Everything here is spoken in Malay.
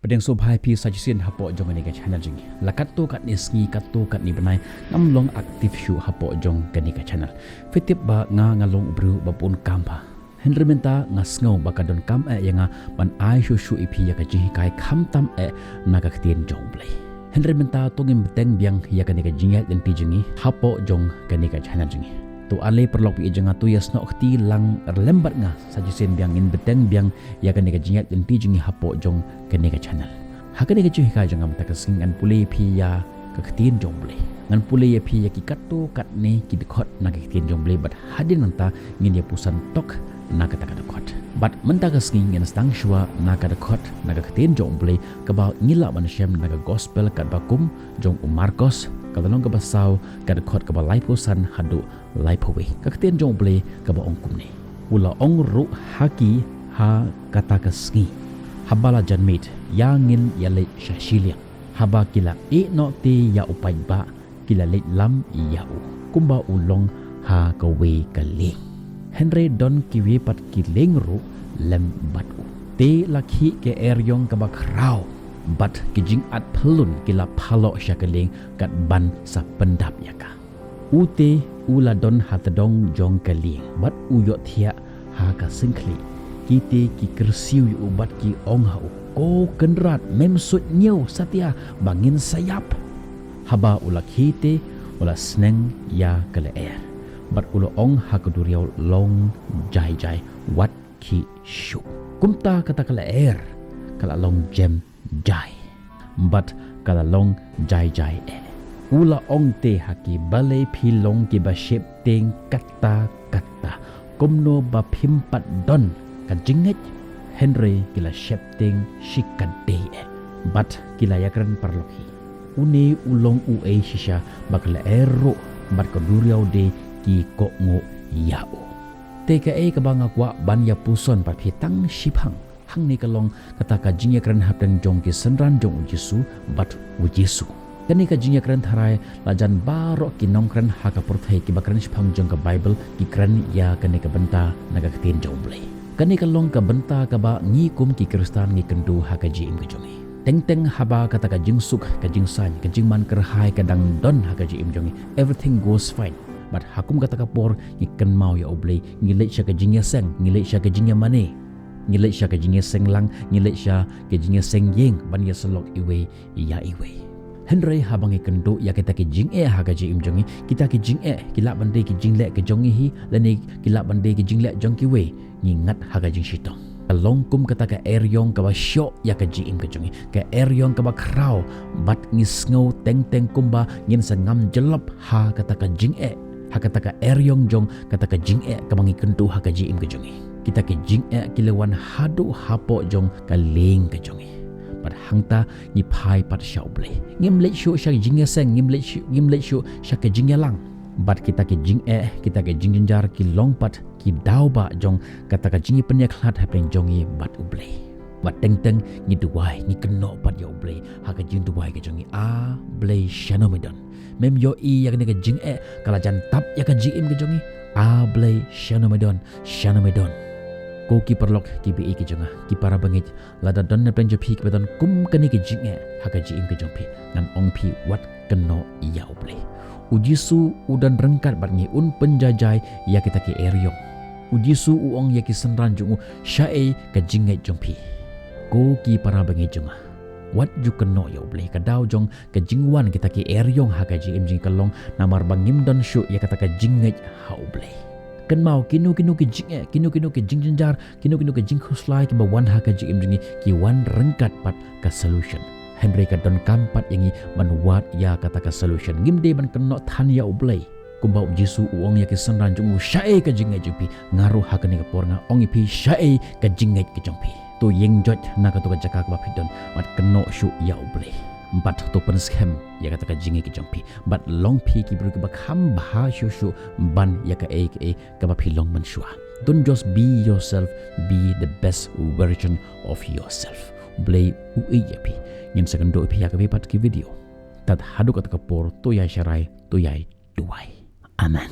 Padang sobhai pi sajisian hapo jong ni ka channel jingi. Lakat to kat ni sngi kat to kat ni benai nam long aktif shu hapo jong ka ni ka channel. Fitip ba nga ngalong bru ba pun kampa. Henry menta nga sngo ba ka don kam yang ban ai shu shu ipi ya ka jihi kai kham tam na ka ktien jong blai. Henry menta to ngim beteng biang ya ka ni ka jingi dan ti jingi hapo jong ka ni ka channel jingi. Tu ale perlok pi jenga tu yas nok ti lang lembat nga sajisen biang in beteng biang ya kan ka jingat den ti jingi hapo jong kan ka channel ha kan ka jingi ka jong am tak sing an pule pi ya ka ktin jong ble ngan pule ya pi ya ki katto kat ne ki dikot na ka ktin jong ble bat hadin nanta ngin ya pusan tok na ka tak dikot bat menta ka sing ngin stang shwa na ka dikot na ka ktin jong ble ka ba ngila ban shem na ka gospel kat bakum jong Marcos kadalong ka basaw ka dikot ka ba laiposan hadu laipowe ka ktin jong ble ka ba ongkum ne ula ong ru haki ha kata kasngi habala janmit yangin yale shashilia haba kila no te ya upai ba kila le lam ya u kumba ulong ha kawe kali Henry don kiwi pat kileng ru lem bat u te lakhi ke eryong ka ba krau bat kijing at pelun kila phalo shakaleng kat ban sa pendap yaka ute ula don hatadong jong kaling bat uyot thia ha ka singkli kite ki kersiu yu ubat ki ong hau ko kenrat memsut nyau satia bangin sayap haba ula kite ula sneng ya kale air bat ula ong ha keduriau long jai jai wat ki shu kumta kata kale air kala long jem jai bat kala long jai jai ula ong te haki balai pilong ki ba shep teng kata kata kumno ba pimpat don ka jinget Henry kila shep teng shikade bat kila yakran parloki une ulong ue shisha bakla ero bat ko duriau de ki ko ngo yao teka ka banga kwa ban ya puson pa pitang shipang hang ni kalong kata ka jingekran hapten jong ki senran jong ujisu bat ujisu kani ka jinya kran tharai lajan baro ki nongkran haka porthai ki bakran shphang jong ka bible ki kran ya kani ka benta naga ktin jong blai kani ka long ka benta ka ba ngi kum ki kristan ngi kendu haka jim ka jongi teng teng haba kata ka jingsuk ka jingsan ka jingman kerhai ka dang don haka jim jongi everything goes fine but hakum kata ka por ngi kan mau ya oblai ngi le sha ka jinya seng ngi le sha ka jinya mane ngi le sha ka jinya seng lang ngi le sha ka jinya seng yeng ban ya selok iwe ya iwe Henry habang ikendo ya kita ki jing haga ji imjongi kita ki jing kila bande ki jing le ke jongi hi lani kila bande ki jing le jong ki we ngingat haga jing shitong kalong kum kata ka eryong ka ba syo ya ka ji im ke jongi ka eryong ka ba krau bat ngisngau teng teng kumba ngin sangam jelop ha kata ka jing ha kata ka eryong jong kata ka jing ka bangi kendo haga ji im ke jongi kita ki jing kilewan hadu hapo jong ka leng ke jongi pat hangta ni pai pat shau ble ngim le shu sha jingya seng ngim le shu sha ke jingya lang bat kita ke jing kita ke jinginjar ki long pat ki dau ba jong kata ka jingi penya khlat hapeng jongi bat uble bat teng teng ni duwai ni keno pat ya uble ha ka jing duwai ke jongi a ble shanomedon mem yo i ya ke jing kala jan tap ya ka jim ke jongi a ble shanomedon ko ki perlok ki bi ki jonga ki para bangit lada don na penjo pi ki badon kum kani ki jinge haka ji im ki jongpi nan ong pi wat keno ya uble ujisu udan rengkat bat ngi un penjajai ya kita ki eryong ujisu uong ya ki senran jungu syae ka jinge jongpi ko ki para bangit jonga wat ju keno ya uble ka dau jong ka jingwan kita ki eryong haka ji im jing kalong namar bangim don shu ya kata ka jinge ha uble kan mau kinu ki jingjar kinu ki jing khuslai ki bawan ha ka jim jingi ki wan rengkat pat ka solution Henry ka don kampat yangi manwat ya kata ka solution ngimde ban kenno than ya ublai kumbau jisu uong ya ki senran jungu syae ka jingai jumpi ngaruh ha ka ni ka pornga ongi pi syae ka jingai ki jumpi to yeng jot na ka to ka jakak ba pidon mat kenno syu ya ublai empat to pen scam ya kata ka jingi ki jompi but long pi ki bru ka bakham bah shu ban ya ka ka ba pi long man shua don't just be yourself be the best version of yourself blay u ya pi ngin sakando pi ya ka pat ki video tat hadu ka por to ya sharai to ya duai amen.